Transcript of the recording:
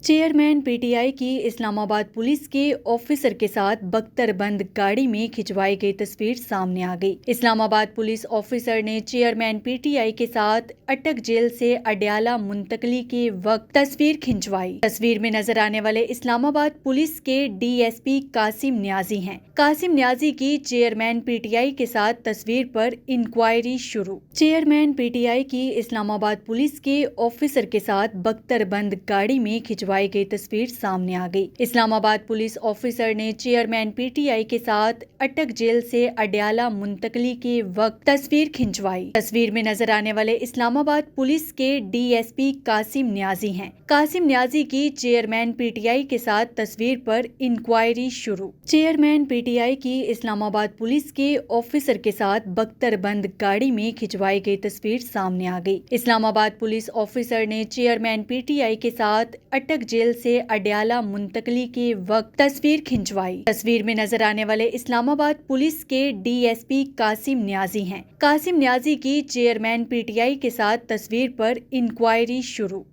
Chairman PTI की Islamabad police के officer के साथ बख्तरबंद गाड़ी में खिंचवाई गई तस्वीर सामने आ गई। इस्लामाबाद पुलिस ऑफिसर ने चेयरमैन पीटीआई के साथ अटक जेल से अडयाला मुंतकली के वक्त तस्वीर खिंचवाई। तस्वीर में नजर आने वाले इस्लामाबाद पुलिस के डीएसपी कासिम न्याजी हैं। कासिम न्याजी की चेयरमैन पीटीआई के साथ तस्वीर पर इंक्वायरी शुरू। चेयरमैन पीटीआई की इस्लामाबाद पुलिस के ऑफिसर के साथ बख्तरबंद गाड़ी में खिंचवाई गई तस्वीर सामने आ गई। इस्लामाबाद पुलिस ऑफिसर ने चेयरमैन पीटीआई के साथ अटक जेल से अडयाला मुंतकली के वक्त तस्वीर खिंचवाई। तस्वीर में नजर आने वाले इस्लामाबाद पुलिस के डीएसपी कासिम न्याजी हैं। कासिम न्याजी की चेयरमैन पीटीआई के साथ तस्वीर पर इंक्वायरी शुरू। चेयरमैन पीटीआई की इस्लामाबाद पुलिस के ऑफिसर के साथ बख्तरबंद गाड़ी में खिंचवाई गई तस्वीर सामने आ गई। इस्लामाबाद पुलिस ऑफिसर ने चेयरमैन पीटीआई के साथ अटक जेल से अडयाला मुंतकली के वक्त तस्वीर खिंचवाई। तस्वीर में नजर आने वाले इस्लामाबाद पुलिस के डीएसपी कासिम न्याजी हैं। कासिम न्याजी की चेयरमैन पीटीआई के साथ तस्वीर पर इंक्वायरी शुरू।